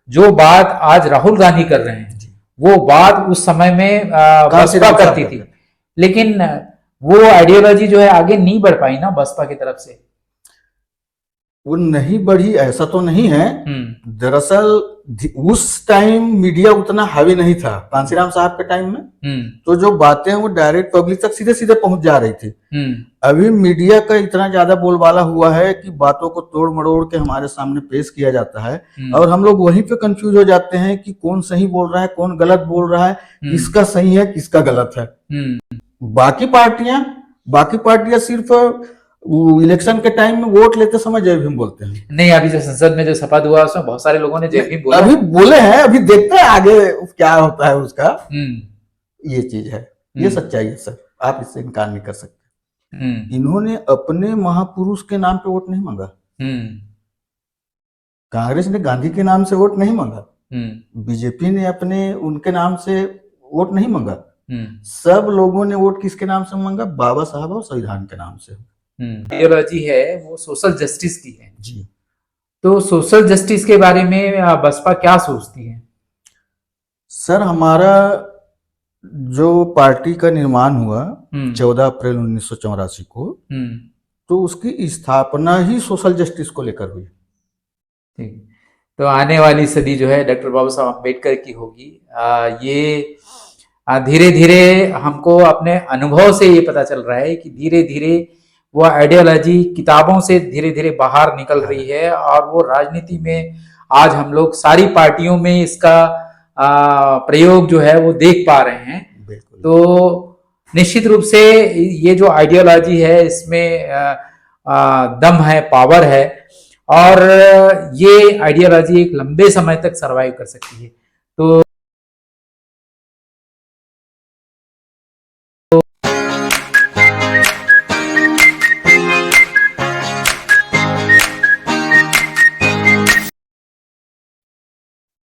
जो बात आज राहुल गांधी कर रहे हैं वो बात उस समय में बसपा करती थी, लेकिन वो आइडियोलॉजी जो है आगे नहीं बढ़ पाई ना बसपा की तरफ से। वो नहीं बढ़ी ऐसा तो नहीं है। दरअसल उस टाइम मीडिया उतना हावी नहीं था कांसीराम साहब के टाइम में, तो जो बातें वो डायरेक्ट पब्लिक तक सीधे सीधे पहुंच जा रही थी। अभी मीडिया का इतना ज्यादा बोलबाला हुआ है कि बातों को तोड़ मड़ोड़ के हमारे सामने पेश किया जाता है और हम लोग वहीं पे कंफ्यूज हो जाते हैं कि कौन सही बोल रहा है कौन गलत बोल रहा है, किसका सही है किसका गलत है। बाकी पार्टियां सिर्फ इलेक्शन के टाइम में वोट लेते समय जय भीम बोलते हैं। नहीं, अभी जो संसद में जो शपथ हुआ उसमें बहुत सारे लोगों ने जय भीम बोला, अभी बोले हैं, अभी देखते हैं आगे क्या होता है उसका। ये चीज है, ये सच्चाई है सर, आप इससे इनकार नहीं कर सकते। इन्होंने अपने महापुरुष के नाम पे वोट नहीं मांगा, कांग्रेस ने गांधी के नाम से वोट नहीं मांगा, बीजेपी ने अपने उनके नाम से वोट नहीं मांगा, सब लोगों ने वोट किसके नाम से मांगा? बाबा साहब और संविधान के नाम से। आइडियोलॉजी है वो सोशल जस्टिस की है जी। तो सोशल जस्टिस के बारे में बसपा क्या सोचती है? सर हमारा जो पार्टी का निर्माण हुआ 14 अप्रैल 1984 को, तो उसकी स्थापना ही सोशल जस्टिस को लेकर हुई। ठीक, तो आने वाली सदी जो है डॉक्टर बाबा साहब अम्बेडकर की होगी। ये धीरे धीरे हमको अपने अनुभव से ये पता चल रहा है कि धीरे धीरे वो आइडियोलॉजी किताबों से धीरे धीरे बाहर निकल रही है और वो राजनीति में आज हम लोग सारी पार्टियों में इसका प्रयोग जो है वो देख पा रहे हैं। तो निश्चित रूप से ये जो आइडियोलॉजी है इसमें दम है, पावर है और ये आइडियोलॉजी एक लंबे समय तक सरवाइव कर सकती है। तो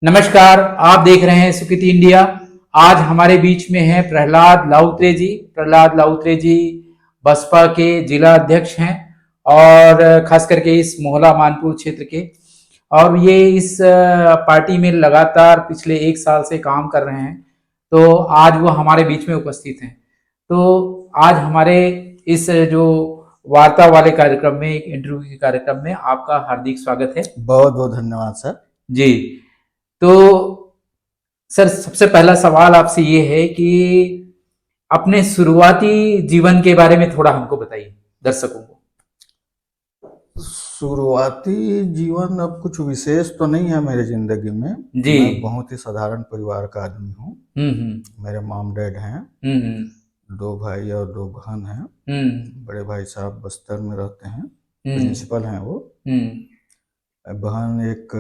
नमस्कार, आप देख रहे हैं सुकृति इंडिया। आज हमारे बीच में है प्रहलाद लाउत्रे जी। प्रहलाद लाउत्रे जी बसपा के जिला अध्यक्ष हैं और खास करके इस मोहला मानपुर क्षेत्र के, और ये इस पार्टी में लगातार पिछले 1 साल से काम कर रहे हैं। तो आज वो हमारे बीच में उपस्थित हैं। तो आज हमारे इस जो वार्ता वाले कार्यक्रम में, एक इंटरव्यू के कार्यक्रम में आपका हार्दिक स्वागत है। बहुत बहुत धन्यवाद सर जी। तो सर सबसे पहला सवाल आपसे ये है कि अपने शुरुआती जीवन के बारे में थोड़ा हमको बताइए दर्शकों को। शुरुआती जीवन अब कुछ विशेष तो नहीं है मेरे जिंदगी में जी। मैं बहुत ही साधारण परिवार का आदमी हूँ। मेरे मॉम डैड हैं, 2 भाई और 2 बहन हैं। बड़े भाई साहब बस्तर में रहते हैं, प्रिंसिपल हैं वो। बहन एक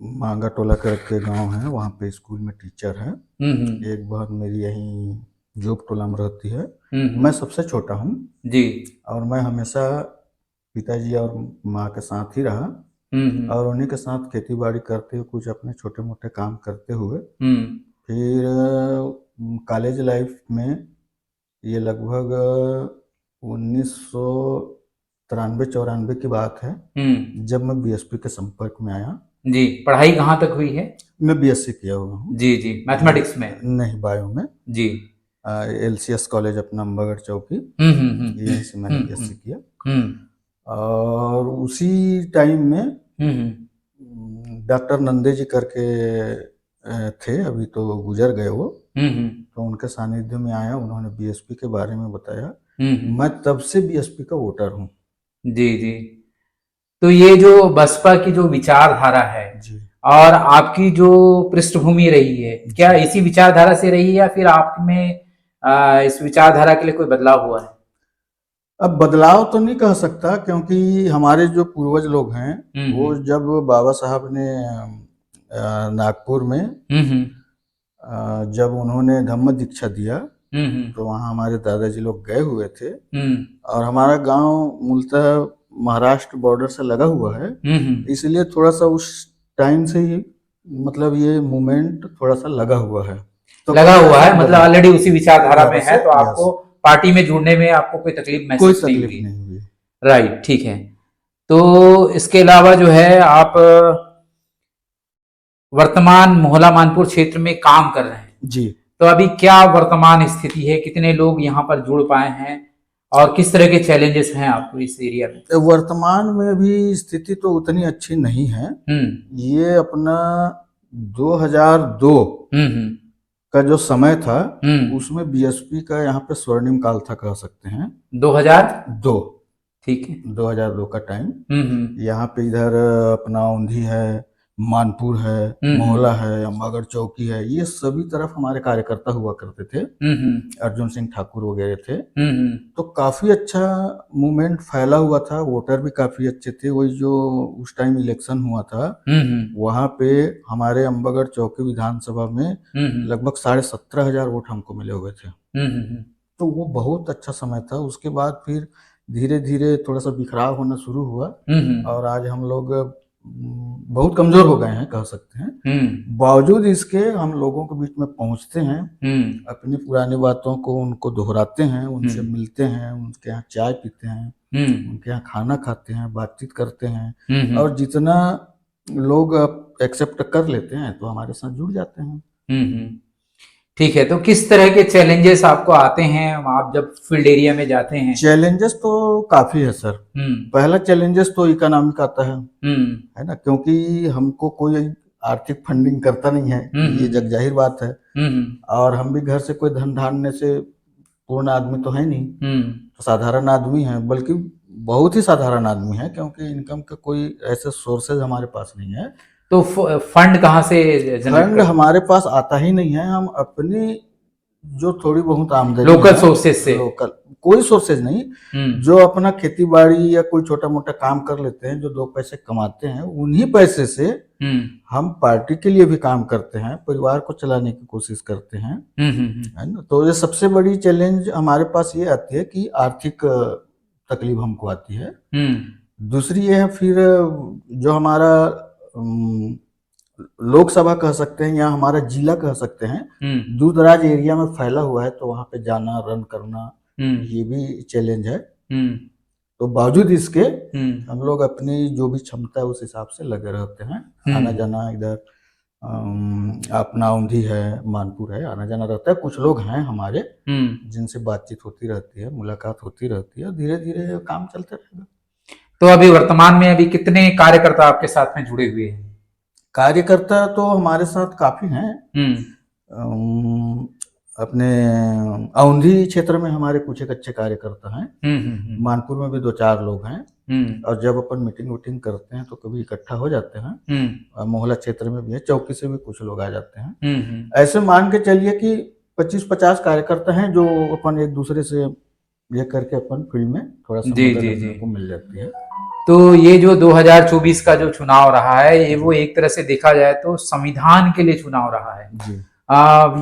मांगा टोला करके गांव है, वहाँ पे स्कूल में टीचर है। एक बहन मेरी यहीं जोग टोला में रहती है। मैं सबसे छोटा हूँ जी। और मैं हमेशा पिताजी और माँ के साथ ही रहा और उन्हीं के साथ खेती बाड़ी करते हुए कुछ अपने छोटे मोटे काम करते हुए फिर कॉलेज लाइफ में ये लगभग 1993-94 की बात है जब मैं बीएसपी के संपर्क में आया। जी। पढ़ाई कहाँ तक हुई है? मैं बीएससी किया हुआ हूँ। जी जी। मैथमेटिक्स में? नहीं, बायो में। जी। LCS कॉलेज अपना अम्बागढ़ चौकी, यहीं से मैंने बीएससी किया। और उसी टाइम में डॉक्टर नंदे जी करके थे, अभी तो गुजर गए वो, तो उनके सानिध्य में आया, उन्होंने बीएसपी के बारे में बताया। मैं तब से बीएसपी का वोटर हूँ। जी जी। तो ये जो बसपा की जो विचारधारा है जी, और आपकी जो पृष्ठभूमि रही है, क्या इसी विचारधारा से रही है या फिर आप में इस विचारधारा के लिए कोई बदलाव हुआ है? अब बदलाव तो नहीं कह सकता क्योंकि हमारे जो पूर्वज लोग हैं वो जब बाबा साहब ने नागपुर में जब उन्होंने धम्म दीक्षा दिया तो वहाँ हमारे दादाजी लोग गए हुए थे और हमारा गांव मूलतः महाराष्ट्र बॉर्डर से लगा हुआ है, इसलिए थोड़ा सा उस टाइम से ही मतलब ये मूवमेंट थोड़ा सा लगा हुआ है। तो लगा हुआ है मतलब ऑलरेडी उसी विचारधारा में है, तो आपको पार्टी में जुड़ने में आपको कोई तकलीफ महसूस नहीं हुई? राइट, ठीक है। तो इसके अलावा जो है आप वर्तमान मोहला मानपुर क्षेत्र में काम कर रहे हैं, जी। तो अभी क्या वर्तमान स्थिति है, कितने लोग यहाँ पर जुड़ पाए हैं और किस तरह के चैलेंजेस हैं आपको इस एरिया में? वर्तमान में भी स्थिति तो उतनी अच्छी नहीं है। ये अपना 2002 का जो समय था उसमें बीएसपी का यहाँ पे स्वर्णिम काल था, कह सकते हैं। 2002, ठीक है, 2002 का टाइम। यहाँ पे इधर अपना औंधी है, मानपुर है, मोहला है, अम्बागढ़ चौकी है, ये सभी तरफ हमारे कार्यकर्ता हुआ करते थे। अर्जुन सिंह ठाकुर वगैरह थे। तो काफी अच्छा मूवमेंट फैला हुआ था, वोटर भी काफी अच्छे थे। वही जो उस टाइम इलेक्शन हुआ था वहां पे हमारे अम्बागढ़ चौकी विधानसभा में लगभग 17,500 वोट हमको मिले हुए थे। तो वो बहुत अच्छा समय था। उसके बाद फिर धीरे धीरे थोड़ा सा बिखराव होना शुरू हुआ और आज हम लोग बहुत कमजोर हो गए हैं, कह सकते हैं। बावजूद इसके हम लोगों के बीच में पहुंचते हैं, अपनी पुरानी बातों को उनको दोहराते हैं, उनसे मिलते हैं, उनके यहाँ चाय पीते हैं, उनके यहाँ खाना खाते हैं, बातचीत करते हैं और जितना लोग एक्सेप्ट कर लेते हैं तो हमारे साथ जुड़ जाते हैं। ठीक है, तो किस तरह के चैलेंजेस आपको आते हैं आप जब फील्ड एरिया में जाते हैं? चैलेंजेस तो काफी है सर। पहला चैलेंजेस तो इकोनॉमिक आता है ना, क्योंकि हमको कोई आर्थिक फंडिंग करता नहीं है, ये जग जाहिर बात है। और हम भी घर से कोई धन धान्य से पूर्ण आदमी तो है नहीं, तो साधारण आदमी है, बल्कि बहुत ही साधारण आदमी है, क्योंकि इनकम का कोई ऐसे सोर्सेज हमारे पास नहीं है। तो फंड कहाँ से? फंड हमारे पास आता ही नहीं है। हम अपनी जो थोड़ी बहुत आमदनी लोकल सोर्सेज से, लोकल कोई सोर्सेज नहीं, जो अपना खेती बाड़ी या कोई छोटा मोटा काम कर लेते हैं, जो 2 पैसे कमाते हैं, उन्हीं पैसे से हम पार्टी के लिए भी काम करते हैं, परिवार को चलाने की कोशिश करते हैं, है ना। तो ये सबसे बड़ी चैलेंज हमारे पास ये आती है कि आर्थिक तकलीफ हमको आती है। दूसरी ये है फिर जो हमारा लोकसभा कह सकते हैं या हमारा जिला कह सकते हैं, दूर दराज एरिया में फैला हुआ है, तो वहां पे जाना, रन करना, ये भी चैलेंज है। तो बावजूद इसके हम लोग अपनी जो भी क्षमता है उस हिसाब से लगे रहते हैं। आना जाना इधर अपना औंधी है, मानपुर है, आना जाना रहता है। कुछ लोग हैं हमारे जिनसे बातचीत होती रहती है, मुलाकात होती रहती है, धीरे धीरे काम चलते रहेगा। तो अभी वर्तमान में अभी कितने कार्यकर्ता आपके साथ में जुड़े हुए हैं? कार्यकर्ता तो हमारे साथ काफी हैं। अपने औंधी क्षेत्र में हमारे कुछ एक अच्छे कार्यकर्ता हैं। मानपुर में भी 2-4 लोग हैं और जब अपन मीटिंग वोटिंग करते हैं तो कभी इकट्ठा हो जाते हैं। मोहल्ला क्षेत्र में भी है, चौकी से भी कुछ लोग आ जाते हैं। ऐसे मान के चलिए कि 25-50 कार्यकर्ता हैं जो अपन एक दूसरे से ये करके अपन फील्ड में थोड़ा सा मदद को मिल जाती है। तो ये जो 2024 का जो चुनाव रहा है, ये वो एक तरह से देखा जाए तो संविधान के लिए चुनाव रहा है जी।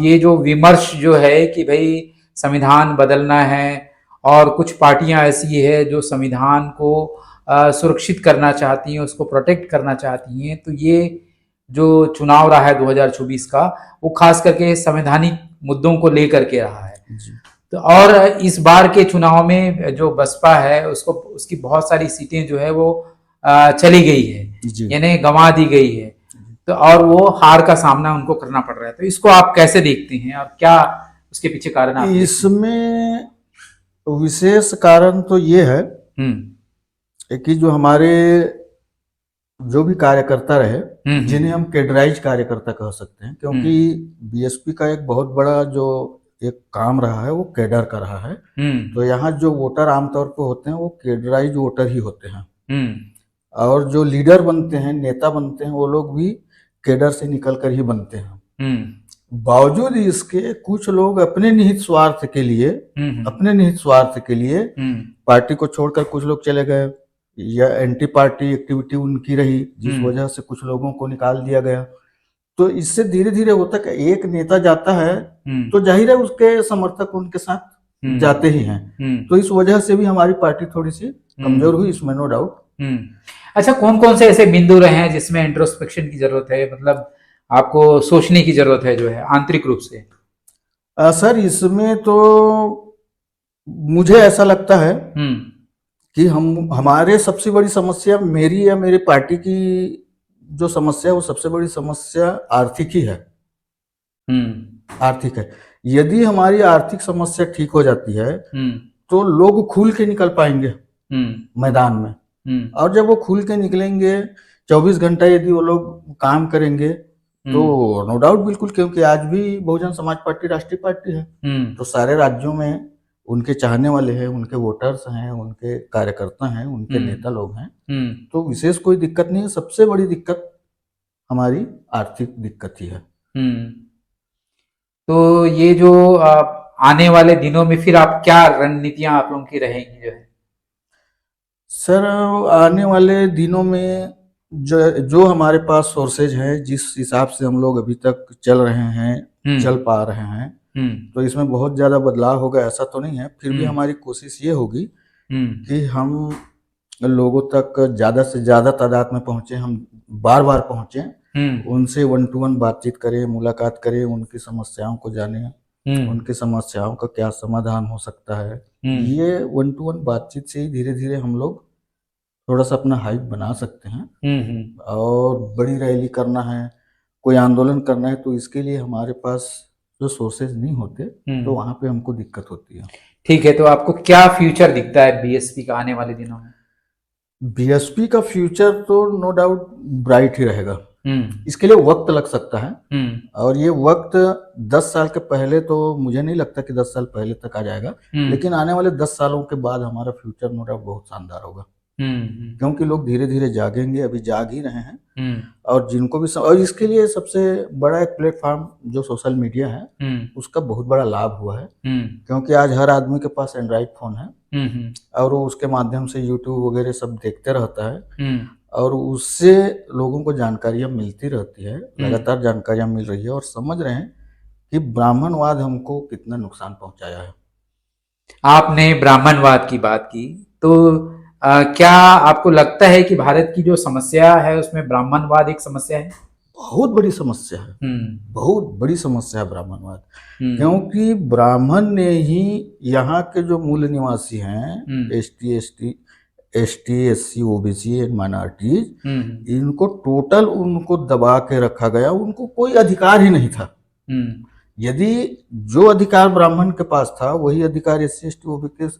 ये जो विमर्श जो है कि भाई संविधान बदलना है और कुछ पार्टियां ऐसी है जो संविधान को सुरक्षित करना चाहती हैं, उसको प्रोटेक्ट करना चाहती हैं, तो ये जो चुनाव रहा है 2024 का, वो खास करके संवैधानिक मुद्दों को लेकर के रहा है जी। तो और इस बार के चुनाव में जो बसपा है उसको उसकी बहुत सारी सीटें जो है वो चली गई है, यानी गंवा दी गई है, तो और वो हार का सामना उनको करना पड़ रहा है। तो इसको आप कैसे देखते हैं और क्या उसके पीछे कारण आप? इसमें विशेष कारण तो ये है कि जो हमारे जो भी कार्यकर्ता रहे, जिन्हें हम कैडराइज कार्यकर्ता कह सकते हैं, क्योंकि बीएसपी का एक बहुत बड़ा जो एक काम रहा है वो कैडर का रहा है। तो यहाँ जो वोटर आमतौर पर होते हैं वो कैडराइज वोटर ही होते हैं और जो लीडर बनते हैं, नेता बनते हैं, वो लोग भी कैडर से निकलकर ही बनते हैं। बावजूद इसके कुछ लोग अपने निहित स्वार्थ के लिए पार्टी को छोड़कर कुछ लोग चले गए या एंटी पार्टी एक्टिविटी उनकी रही, जिस वजह से कुछ लोगों को निकाल दिया गया। तो इससे धीरे धीरे होता है कि एक नेता जाता है तो जाहिर है उसके समर्थक उनके साथ जाते ही हैं। तो इस वजह से भी हमारी पार्टी थोड़ी सी कमजोर हुई, इसमें नो डाउट। अच्छा, कौन कौन से ऐसे बिंदु रहे हैं जिसमें इंट्रोस्पेक्शन की जरूरत है, मतलब आपको सोचने की जरूरत है जो है आंतरिक रूप से? सर इसमें तो मुझे ऐसा लगता है कि हमारे सबसे बड़ी समस्या मेरी या मेरी पार्टी की जो समस्या है वो सबसे बड़ी समस्या आर्थिक ही है। आर्थिक है। यदि हमारी आर्थिक समस्या ठीक हो जाती है तो लोग खुल के निकल पाएंगे मैदान में। और जब वो खुल के निकलेंगे 24 घंटा यदि वो लोग काम करेंगे तो नो डाउट बिल्कुल, क्योंकि आज भी बहुजन समाज पार्टी राष्ट्रीय पार्टी है, तो सारे राज्यों में उनके चाहने वाले हैं, उनके वोटर्स हैं, उनके कार्यकर्ता हैं, उनके नेता लोग हैं, तो विशेष कोई दिक्कत नहीं है। सबसे बड़ी दिक्कत हमारी आर्थिक दिक्कत ही है। तो ये जो आने वाले दिनों में फिर आप क्या रणनीतियां आप लोगों की रहेंगी जो है? सर, आने वाले दिनों में जो हमारे पास सोर्सेज हैं, जिस हिसाब से हम लोग अभी तक चल रहे हैं, चल पा रहे हैं, तो इसमें बहुत ज्यादा बदलाव होगा ऐसा तो नहीं है। फिर भी हमारी कोशिश ये होगी कि हम लोगों तक ज्यादा से ज्यादा तादाद में पहुंचे, हम बार बार पहुंचे, उनसे 1-to-1 बातचीत करें, मुलाकात करें, उनकी समस्याओं को जाने, उनकी समस्याओं का क्या समाधान हो सकता है। ये 1-to-1 बातचीत से ही धीरे धीरे हम लोग थोड़ा सा अपना हाइप बना सकते हैं। और बड़ी रैली करना है, कोई आंदोलन करना है, तो इसके लिए हमारे पास जो सोर्सेज नहीं होते तो वहां पे हमको दिक्कत होती है। ठीक है, तो आपको क्या फ्यूचर दिखता है बीएसपी का आने वाले दिनों में? बीएसपी का फ्यूचर तो नो डाउट ब्राइट ही रहेगा। इसके लिए वक्त लग सकता है, और ये वक्त 10 साल के पहले तो मुझे नहीं लगता कि 10 साल पहले तक आ जाएगा, लेकिन आने वाले 10 सालों के बाद हमारा फ्यूचर नो डाउट बहुत शानदार होगा। क्योंकि लोग धीरे धीरे जागेंगे, अभी जाग ही रहे हैं, और जिनको भी और इसके लिए सबसे बड़ा एक प्लेटफॉर्म जो सोशल मीडिया है उसका बहुत बड़ा लाभ हुआ है। क्योंकि आज हर आदमी के पास एंड्रॉइड फोन है, और वो उसके माध्यम से यूट्यूब वगैरह सब देखते रहता है, और उससे लोगों को जानकारियां मिलती रहती है, लगातार जानकारियां मिल रही है, और समझ रहे हैं कि ब्राह्मणवाद हमको कितना नुकसान पहुंचाया है। आपने ब्राह्मणवाद की बात की, तो क्या आपको लगता है कि भारत की जो समस्या है उसमें ब्राह्मणवाद एक समस्या है? बहुत बड़ी समस्या है, बहुत बड़ी समस्या है ब्राह्मणवाद। क्योंकि ब्राह्मण ने ही यहाँ के जो मूल निवासी हैं, ST, SC, OBC and minorities, इनको टोटल उनको दबा के रखा गया, उनको कोई अधिकार ही नहीं था। यदि जो अधिकार ब्राह्मण के पास था वही अधिकार एससी, एसटी,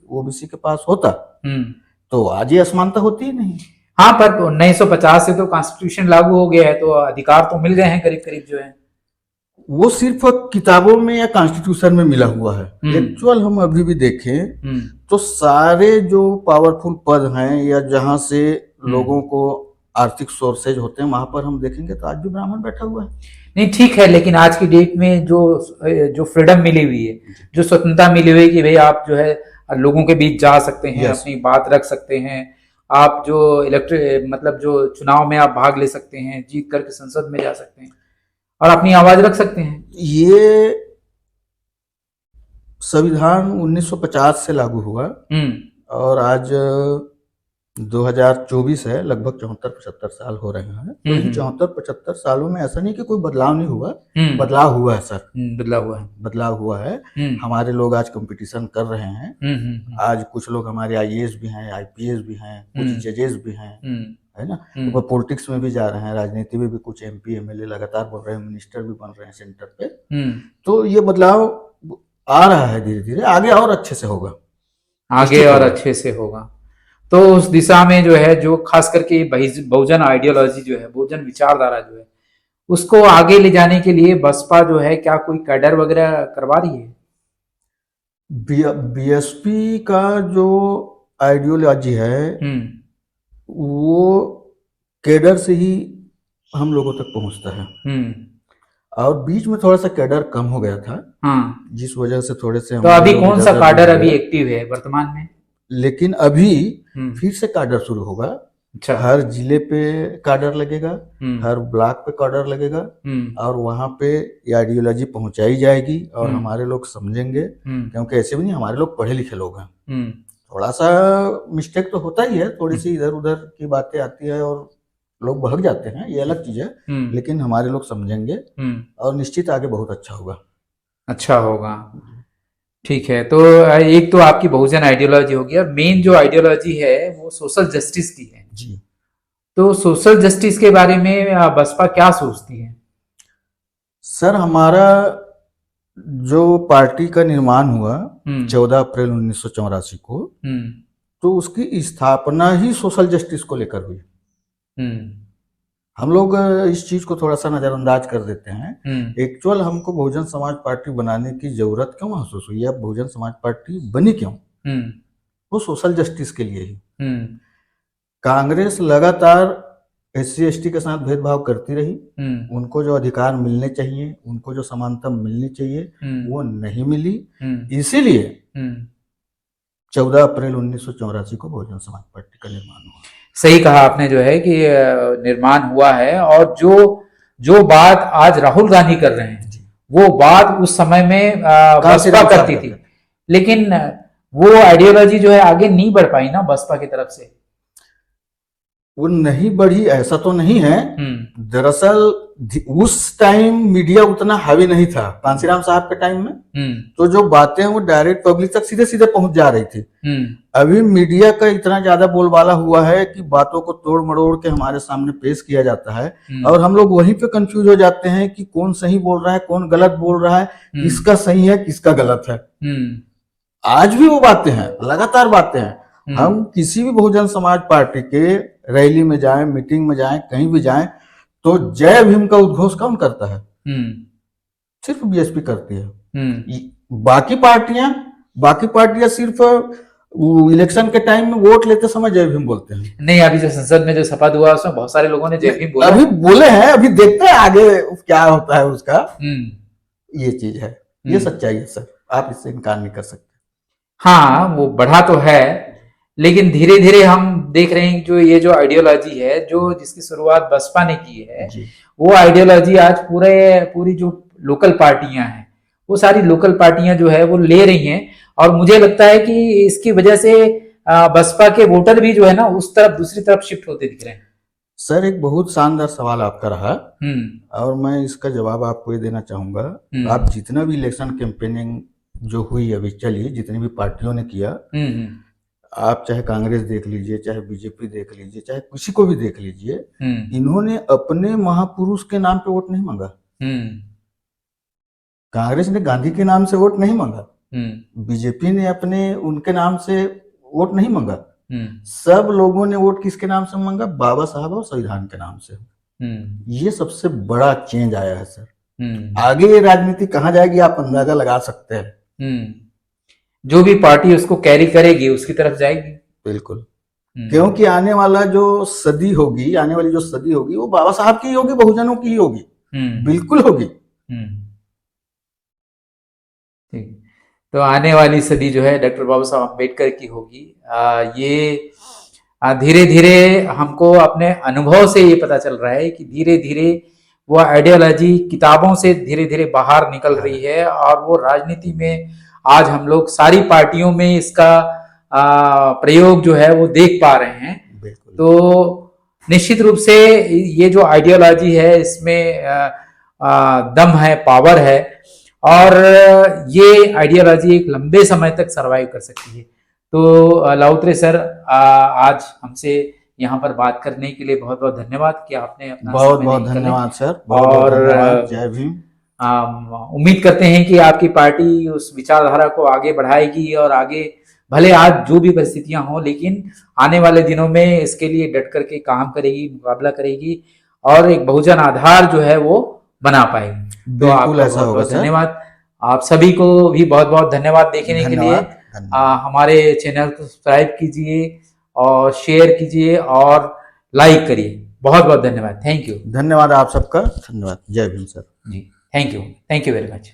ओबीसी के पास होता तो आज ये असमानता होती ही नहीं। हाँ, पर 1950 से तो कॉन्स्टिट्यूशन लागू हो गया है, तो अधिकार तो मिल गए हैं करीब करीब जो है। वो सिर्फ किताबों में या कॉन्स्टिट्यूशन में मिला हुआ है। एक्चुअल हम अभी भी देखें तो सारे जो पावरफुल पद हैं या जहां से लोगों को आर्थिक सोर्सेज होते हैं, वहां पर हम देखेंगे तो आज भी ब्राह्मण बैठा हुआ है। नहीं, ठीक है, लेकिन आज की डेट में जो फ्रीडम मिली हुई है, जो स्वतंत्रता मिली हुई है कि भाई आप जो है लोगों के बीच जा सकते हैं, अपनी बात रख सकते हैं, आप जो मतलब जो चुनाव में आप भाग ले सकते हैं, जीत करके संसद में जा सकते हैं और अपनी आवाज रख सकते हैं। ये संविधान 1950 से लागू हुआ, और आज 2024 है, लगभग 74-75 साल हो रहे हैं। तो इन 74-75 सालों में ऐसा नहीं कि कोई बदलाव नहीं हुआ, बदलाव हुआ है सर, बदलाव हुआ है। हमारे लोग आज कंपटीशन कर रहे हैं, आज कुछ लोग हमारे आईएएस भी हैं, आईपीएस भी हैं, कुछ जजेस भी हैं, है ना, तो पॉलिटिक्स में भी जा रहे हैं, राजनीति में भी कुछ एमपी एमएलए लगातार बन रहे हैं, मिनिस्टर भी बन रहे हैं सेंटर पे। तो ये बदलाव आ रहा है धीरे धीरे, आगे और अच्छे से होगा, आगे और अच्छे से होगा। तो उस दिशा में जो है, जो खास करके बहुजन आइडियोलॉजी जो है, बहुजन विचारधारा जो है, उसको आगे ले जाने के लिए बसपा जो है क्या कोई कैडर वगैरह करवा रही है? बीएसपी का जो आइडियोलॉजी है वो कैडर से ही हम लोगों तक पहुंचता है, और बीच में थोड़ा सा कैडर कम हो गया था, जिस वजह से थोड़े से। तो अभी कौन सा कैडर अभी एक्टिव है वर्तमान में? लेकिन अभी फिर से कैडर शुरू होगा। अच्छा। हर जिले पे कैडर लगेगा, हर ब्लॉक पे कैडर लगेगा, और वहां पे आइडियोलॉजी पहुंचाई जाएगी, और हमारे लोग समझेंगे, क्योंकि ऐसे भी नहीं, हमारे लोग पढ़े लिखे लोग हैं। थोड़ा सा मिस्टेक तो होता ही है, थोड़ी सी इधर उधर की बातें आती है और लोग बहक जाते हैं, ये अलग चीज है, लेकिन हमारे लोग समझेंगे, और निश्चित आगे बहुत अच्छा होगा। अच्छा होगा, ठीक है। तो एक तो आपकी बहुजन आइडियोलॉजी होगी, और मेन जो आइडियोलॉजी है वो सोशल जस्टिस की है जी। तो सोशल जस्टिस के बारे में बसपा क्या सोचती है? सर, हमारा जो पार्टी का निर्माण हुआ 14 अप्रैल 1984 को, तो उसकी स्थापना ही सोशल जस्टिस को लेकर हुई। हम लोग इस चीज को थोड़ा सा नजरअंदाज कर देते हैं। एक्चुअल हमको बहुजन समाज पार्टी बनाने की जरूरत क्यों महसूस हुई, अब बहुजन समाज पार्टी बनी क्यों? वो सोशल जस्टिस के लिए ही। कांग्रेस लगातार SC ST के साथ भेदभाव करती रही। उनको जो अधिकार मिलने चाहिए, उनको जो समानता मिलनी चाहिए, वो नहीं मिली। इसीलिए 14 अप्रैल 1984 को बहुजन समाज पार्टी का निर्माण हुआ। सही कहा आपने जो है कि निर्माण हुआ है, और जो बात आज राहुल गांधी कर रहे हैं वो बात उस समय में बसपा करती थी, लेकिन वो आइडियोलॉजी जो है आगे नहीं बढ़ पाई ना बसपा की तरफ से। वो नहीं बढ़ी ऐसा तो नहीं है। दरअसल उस टाइम मीडिया उतना हावी नहीं था कांसीराम साहब के टाइम में। तो जो बातें हैं वो डायरेक्ट पब्लिक तक सीधे सीधे पहुंच जा रही थी। अभी मीडिया का इतना ज्यादा बोलबाला हुआ है कि बातों को तोड़ मरोड़ के हमारे सामने पेश किया जाता है, और हम लोग वहीं पे कंफ्यूज हो जाते हैं कि कौन सही बोल रहा है, कौन गलत बोल रहा है, किसका सही है, किसका गलत है। आज भी वो बातें हैं, लगातार बातें हैं। हम किसी भी बहुजन समाज पार्टी के रैली में जाएं, मीटिंग में जाएं, कहीं भी जाएं, तो जय भीम का उद्घोष कौन करता है? सिर्फ BSP करती है। बाकी पार्टियां सिर्फ इलेक्शन के टाइम में वोट लेते समय जय भीम बोलते हैं। नहीं, अभी जो संसद में जो शपथ हुआ उसमें बहुत सारे लोगों ने जय भीम बोला। अभी बोले हैं, अभी देखते हैं आगे क्या होता है उसका। ये चीज है, ये सच्चाई है सर, आप इससे इनकार नहीं कर सकते। हाँ, वो बढ़ा तो है, लेकिन धीरे धीरे हम देख रहे हैं जो ये जो आइडियोलॉजी है, जो जिसकी शुरुआत बसपा ने की है, वो आइडियोलॉजी आज पूरी जो लोकल पार्टियां हैं, वो सारी लोकल पार्टियां जो है वो ले रही हैं, और मुझे लगता है कि इसकी वजह से बसपा के वोटर भी जो है ना उस तरफ, दूसरी तरफ शिफ्ट होते दिख रहे हैं। सर, एक बहुत शानदार सवाल आपका रहा, और मैं इसका जवाब आपको ये देना चाहूंगा। आप जितना भी इलेक्शन कैंपेनिंग जो हुई अभी चली, जितनी भी पार्टियों ने किया, आप चाहे कांग्रेस देख लीजिए, चाहे BJP देख लीजिए, चाहे किसी को भी देख लीजिए, इन्होंने अपने महापुरुष के नाम पे वोट नहीं मांगा। कांग्रेस ने गांधी के नाम से वोट नहीं मांगा, BJP ने अपने उनके नाम से वोट नहीं मांगा। सब लोगों ने वोट किसके नाम से मांगा? बाबा साहब और संविधान के नाम से। ये सबसे बड़ा चेंज आया है सर। आगे ये राजनीति कहाँ जाएगी आप अंदाजा लगा सकते हैं। जो भी पार्टी उसको कैरी करेगी उसकी तरफ जाएगी। बिल्कुल, क्योंकि आने वाली जो सदी होगी वो बाबा साहब की होगी, बहुजनों की ही होगी। बिल्कुल होगी। ठीक, तो आने वाली सदी जो है डॉक्टर बाबा साहब अम्बेडकर की होगी। ये धीरे धीरे हमको अपने अनुभव से ये पता चल रहा है कि धीरे धीरे वो आइडियोलॉजी किताबों से धीरे धीरे बाहर निकल रही है, और वो राजनीति में आज हम लोग सारी पार्टियों में इसका प्रयोग जो है वो देख पा रहे हैं। तो निश्चित रूप से ये जो आइडियोलॉजी है इसमें दम है, पावर है, और ये आइडियोलॉजी एक लंबे समय तक सरवाइव कर सकती है। तो लाउत्रे सर, आज हमसे यहाँ पर बात करने के लिए बहुत बहुत धन्यवाद कि आपने अपना बहुत बहुत धन्यवाद सर, और जय भीम। उम्मीद करते हैं कि आपकी पार्टी उस विचारधारा को आगे बढ़ाएगी, और आगे भले आज जो भी परिस्थितियां हो, लेकिन आने वाले दिनों में इसके लिए डट करके काम करेगी, मुकाबला करेगी, और एक बहुजन आधार जो है वो बना पाएगी। तो आपका बहुत बहुत धन्यवाद। आप सभी को भी बहुत बहुत धन्यवाद देखने के लिए। हमारे चैनल को सब्सक्राइब कीजिए और शेयर कीजिए और लाइक करिए। बहुत बहुत धन्यवाद। Thank you. धन्यवाद आप सबका, धन्यवाद। जय भीम सर। जी, थैंक यू वेरी मच।